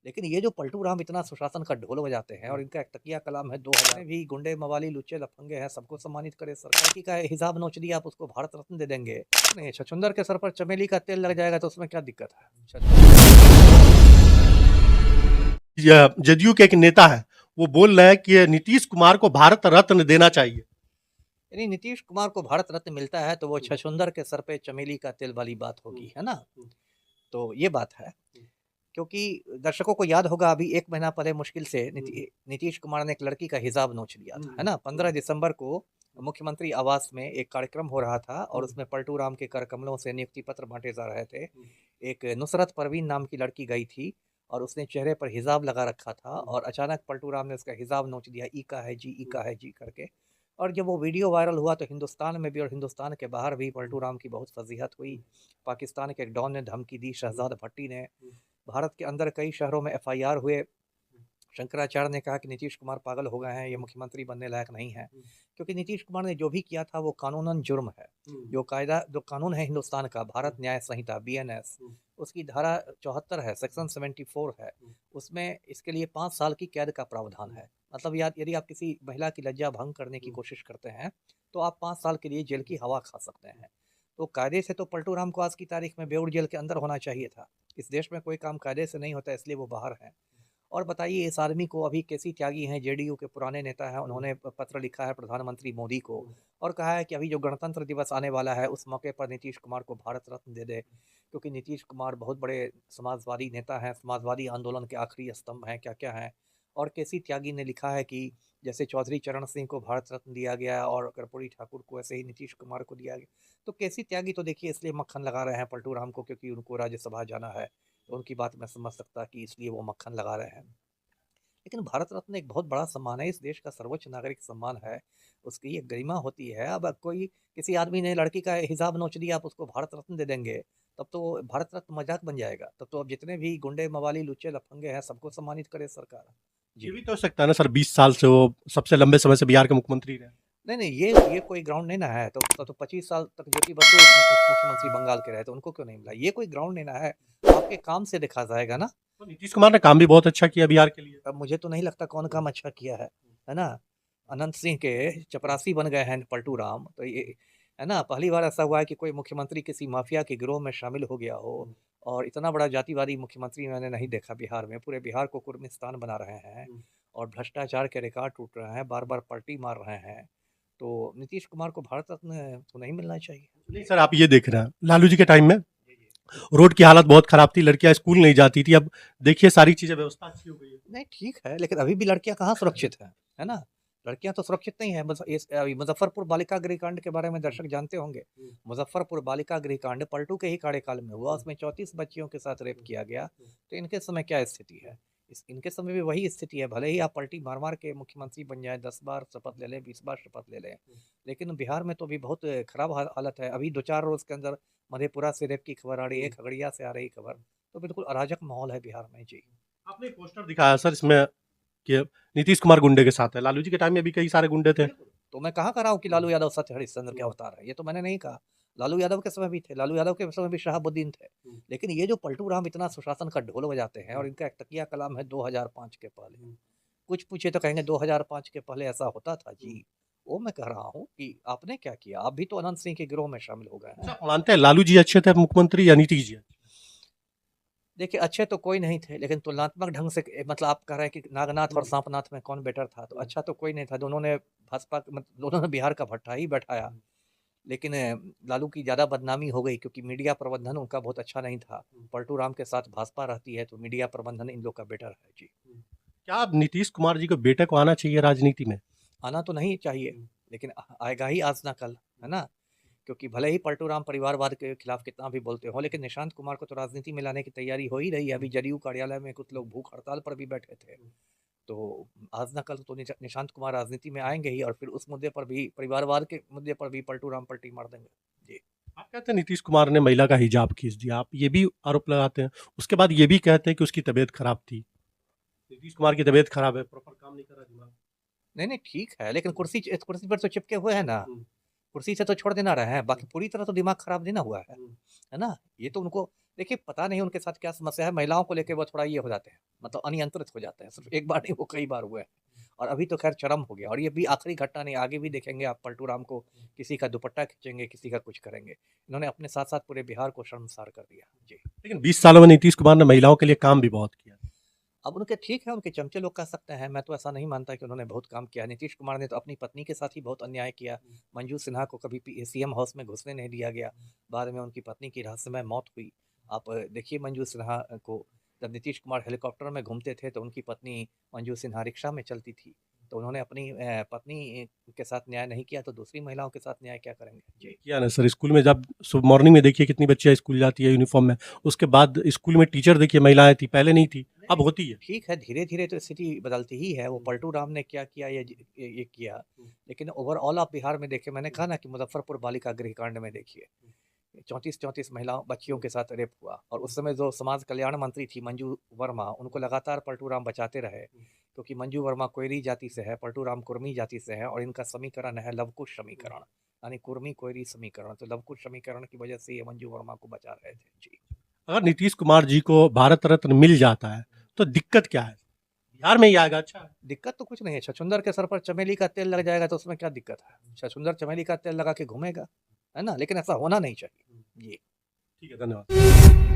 लेकिन ये जो पलटू राम इतना सुशासन का ढोल बजाते हैं और इनका एक तकिया कलाम है 2000 में भी गुंडे मवाली लुच्चे लफंगे हैं सबको सम्मानित करे सरकार की का हिसाब नोच दिया आप उसको भारत रत्न दे देंगे नहीं छछूंदर के सर पर चमेली का तेल लग जाएगा तो उसमें क्या दिक्कत है। जदयू के एक नेता है, वो बोल रहे हैं कि नीतीश कुमार को भारत रत्न देना चाहिए। यानी नीतीश कुमार को भारत रत्न मिलता है तो वो छछूंदर के सर पे चमेली का तेल वाली बात होगी, है ना। तो ये बात है, क्योंकि दर्शकों को याद होगा अभी 1 महीना पहले मुश्किल से नीतीश कुमार ने एक लड़की का हिजाब नोच लिया था, है ना। 15 दिसंबर को मुख्यमंत्री आवास में एक कार्यक्रम हो रहा था और उसमें पलटू राम के कर कमलों से नियुक्ति पत्र बांटे जा रहे थे। एक नुसरत परवीन नाम की लड़की गई थी और उसने चेहरे पर हिजाब लगा रखा था और अचानक पलटू राम ने उसका हिजाब नोच दिया, ई का है जी, ई का है जी करके। और जब वो वीडियो वायरल हुआ तो हिंदुस्तान में भी और हिंदुस्तान के बाहर भी पलटू राम की बहुत फजीहत हुई। पाकिस्तान के एक डॉन ने धमकी दी, शहजाद भट्टी ने, भारत के अंदर कई शहरों में एफआईआर हुए। शंकराचार्य ने कहा कि नीतीश कुमार पागल हो गए हैं, ये मुख्यमंत्री बनने लायक नहीं है, क्योंकि नीतीश कुमार ने जो भी किया था वो कानूनन जुर्म है। जो कानून है हिंदुस्तान का, भारत न्याय संहिता बीएनएस, उसकी धारा 74 है, सेक्शन 74 है, उसमें इसके लिए 5 साल की कैद का प्रावधान है। मतलब यदि आप किसी महिला की लज्जा भंग करने की कोशिश करते हैं तो आप 5 साल के लिए जेल की हवा खा सकते हैं। तो कायदे से तो पलटू राम को आज की तारीख में बेऊर जेल के अंदर होना चाहिए था। इस देश में कोई काम कायदे से नहीं होता, इसलिए वो बाहर हैं। और बताइए इस आदमी को, अभी केसी त्यागी हैं, जेडीयू के पुराने नेता हैं, उन्होंने पत्र लिखा है प्रधानमंत्री मोदी को और कहा है कि अभी जो गणतंत्र दिवस आने वाला है उस मौके पर नीतीश कुमार को भारत रत्न दे दे, क्योंकि नीतीश कुमार बहुत बड़े समाजवादी नेता हैं, समाजवादी आंदोलन के आखिरी स्तंभ हैं, क्या क्या हैं। और केसी त्यागी ने लिखा है कि जैसे चौधरी चरण सिंह को भारत रत्न दिया गया और कर्पूरी ठाकुर को, ऐसे ही नीतीश कुमार को दिया गया। तो केसी त्यागी तो देखिए इसलिए मक्खन लगा रहे हैं पलटू राम को क्योंकि उनको राज्यसभा जाना है, तो उनकी बात मैं समझ सकता कि इसलिए वो मक्खन लगा रहे हैं। लेकिन भारत रत्न एक बहुत बड़ा सम्मान है, इस देश का सर्वोच्च नागरिक सम्मान है, उसकी एक गरिमा होती है। अब कोई किसी आदमी ने लड़की का हिसाब नोच दिया आप उसको भारत रत्न दे देंगे, तब तो भारत रत्न मजाक बन जाएगा। तब तो अब जितने भी गुंडे मवाली लुच्चे लफंगे हैं सबको सम्मानित करे सरकार। ये जी भी तो हो सकता है ना सर, 20 साल से वो सबसे लंबे समय से बिहार के मुख्यमंत्री रहे। नहीं नहीं, ये कोई ग्राउंड नहीं ना है। तो 25 साल तक ज्योति बसु मुख्यमंत्री बंगाल के रहे तो उनको क्यों नहीं मिला, ये कोई ग्राउंड नहीं ना है। आपके काम से देखा जाएगा ना। तो नीतीश कुमार ने काम भी बहुत अच्छा किया बिहार के लिए। अब मुझे तो नहीं लगता कौन काम अच्छा किया है ना। अनंत सिंह के चपरासी बन गए हैं पलटू राम, तो ये है ना पहली बार ऐसा हुआ है कि कोई मुख्यमंत्री किसी माफिया के गिरोह में शामिल हो गया हो। और इतना बड़ा जातिवादी मुख्यमंत्री मैंने नहीं देखा बिहार में, पूरे बिहार को कुर्मिस्तान बना रहे हैं और भ्रष्टाचार के रिकॉर्ड टूट रहे हैं, बार बार पलटी मार रहे हैं। तो नीतीश कुमार को भारत रत्न तो नहीं मिलना चाहिए। नहीं सर, आप ये देख रहे हैं लालू जी के टाइम में रोड की हालत बहुत खराब थी, लड़कियां स्कूल नहीं जाती थी। अब देखिए सारी चीजें, व्यवस्था अच्छी हो गई है। नहीं ठीक है, लेकिन अभी भी लड़कियां कहाँ सुरक्षित हैं, है ना। लड़कियां तो सुरक्षित नहीं है। बस अभी मुजफ्फरपुर बालिका गृह कांड के बारे में दर्शक जानते होंगे। मुजफ्फरपुर बालिका गृह कांड पलटू के ही कार्यकाल में हुआ, उसमें 34 बच्चियों के साथ रेप किया गया। तो इनके समय क्या स्थिति है, इनके समय भी वही स्थिति है। भले ही आप पलटी मार मार के मुख्यमंत्री बन जाए, 10 बार शपथ ले लें, 20 बार शपथ ले लें, लेकिन बिहार में तो भी बहुत खराब हालत है। अभी 2-4 रोज के अंदर मधेपुरा से रेप की खबर आ रही है, खगड़िया से आ रही खबर। तो बिल्कुल अराजक माहौल है बिहार में। जी आपने एक पोस्टर दिखाया सर इसमें कि नीतीश कुमार गुंडे के साथ है। लालू जी के टाइम में भी कई सारे गुंडे थे। तो मैं कहाँ कह रहा हूँ कि लालू यादव सत्य हरिश्चंद्र के अवतार है, ये तो मैंने नहीं कहा। लालू यादव के समय भी थे, लालू यादव के समय भी शहाबुद्दीन थे। लेकिन ये जो पलटू राम इतना सुशासन का ढोल बजाते हैं और इनका एक तकिया कलाम है 2005 के पहले। कुछ पूछे तो कहेंगे 2005 के पहले ऐसा होता था जी। वो मैं कह रहा हूँ कि आपने क्या किया, आप भी तो अनंत सिंह के गिरोह में शामिल हो गए हैं। आप मानते हैं लालू जी अच्छे थे मुख्यमंत्री या नीतीश जी? देखिए अच्छे तो कोई नहीं थे, लेकिन तुलनात्मक ढंग से मतलब आप कह रहे हैं कि नागनाथ और सांपनाथ में कौन बेटर था, तो अच्छा तो कोई नहीं था। दोनों ने भाजपा दोनों ने बिहार का भट्टा ही बैठाया। लेकिन लालू की ज़्यादा बदनामी हो गई क्योंकि मीडिया प्रबंधन उनका बहुत अच्छा नहीं था। पलटू राम के साथ भाजपा रहती है तो मीडिया प्रबंधन इन लोग का बेटर है। जी क्या अब नीतीश कुमार जी को बेटे को आना चाहिए राजनीति में? आना तो नहीं चाहिए, लेकिन आएगा ही आज ना कल, है ना। क्योंकि भले ही पलटू राम परिवारवाद के खिलाफ कितना भी बोलते हो, लेकिन निशांत कुमार को तो राजनीति में लाने की तैयारी हो ही रही है। अभी जदयू कार्यालय में कुछ लोग भूख हड़ताल पर भी बैठे थे। तो आज ना कल तो निशांत कुमार राजनीति में आएंगे ही और फिर उस मुद्दे पर भी, परिवारवाद के मुद्दे पर भी पलटू राम पलटी मार देंगे। जी आप कहते हैं नीतीश कुमार ने महिला का हिजाब खींच दिया, आप ये भी आरोप लगाते हैं। उसके बाद ये भी कहते हैं कि उसकी तबीयत खराब थी। नीतीश कुमार की तबीयत खराब है, प्रॉपर काम नहीं कर रहा दिमाग। नहीं नहीं ठीक है, लेकिन कुर्सी कुर्सी पर तो चिपके हुए हैं ना, कुर्सी से तो छोड़ देना रहे हैं, बाकी पूरी तरह तो दिमाग खराब नहीं ना हुआ है ना। ये तो उनको देखिए, पता नहीं उनके साथ क्या समस्या है, महिलाओं को लेके वो थोड़ा ये हो जाते हैं, मतलब अनियंत्रित हो जाते हैं। सिर्फ़ एक बार नहीं, वो कई बार हुए हैं और अभी तो ख़ैर चरम हो गया और ये भी आखिरी घटना नहीं, आगे भी देखेंगे आप पलटू राम को, किसी का दुपट्टा खींचेंगे, किसी का कुछ करेंगे। इन्होंने अपने साथ-साथ पूरे बिहार को शर्मसार कर दिया। जी। लेकिन 20 सालों में नीतीश कुमार ने महिलाओं के लिए काम भी बहुत किया। अब उनके ठीक है, उनके चमचे लोग कह सकते हैं, मैं तो ऐसा नहीं मानता कि उन्होंने बहुत काम किया। नीतीश कुमार ने तो अपनी पत्नी के साथ ही बहुत अन्याय किया। मंजू सिन्हा को कभी सीएम हाउस में घुसने नहीं दिया गया। बाद में उनकी पत्नी की रहस्यमय मौत हुई। आप देखिए मंजू सिन्हा को, जब नीतीश कुमार हेलीकॉप्टर में घूमते थे तो उनकी पत्नी मंजू सिन्हा रिक्शा में चलती थी। तो उन्होंने अपनी पत्नी के साथ न्याय नहीं किया तो दूसरी महिलाओं के साथ न्याय क्या करेंगे? जी। किया ना सर, स्कूल में जब सुबह मॉर्निंग में देखिए कितनी बच्चियाँ स्कूल जाती है यूनिफ़ॉर्म में, उसके बाद स्कूल में टीचर देखिए महिलाएँ थी, पहले नहीं थी, अब होती है। ठीक है, धीरे-धीरे तो स्थिति बदलती ही है। वो पलटू राम ने क्या किया, ये किया। लेकिन ओवरऑल आप बिहार में देखिए, मैंने कहा ना कि मुज़फ्फरपुर बालिका गृह कांड में देखिए, 34-34 महिलाओं बच्चियों के साथ रेप हुआ और उस समय जो समाज कल्याण मंत्री थी मंजू वर्मा, उनको लगातार पलटू राम बचाते रहे। क्योंकि मंजू वर्मा कोयरी जाति से है, पलटू राम कुर्मी जाति से है और इनका समीकरण है लवकुश समीकरण, यानी कुर्मी कोयरी समीकरण। तो लवकुश समीकरण की वजह से ये मंजू वर्मा को बचा रहे थे। जी। अगर नीतीश कुमार जी को भारत रत्न मिल जाता है, तो दिक्कत क्या है? बिहार में ही आएगा, अच्छा है। दिक्कत तो कुछ नहीं है, छछूंदर के सर पर चमेली का तेल लग जाएगा तो उसमें क्या दिक्कत है? छछूंदर चमेली का तेल लगा के घूमेगा, है ना? लेकिन ऐसा होना नहीं चाहिए। जी। ठीक है, धन्यवाद।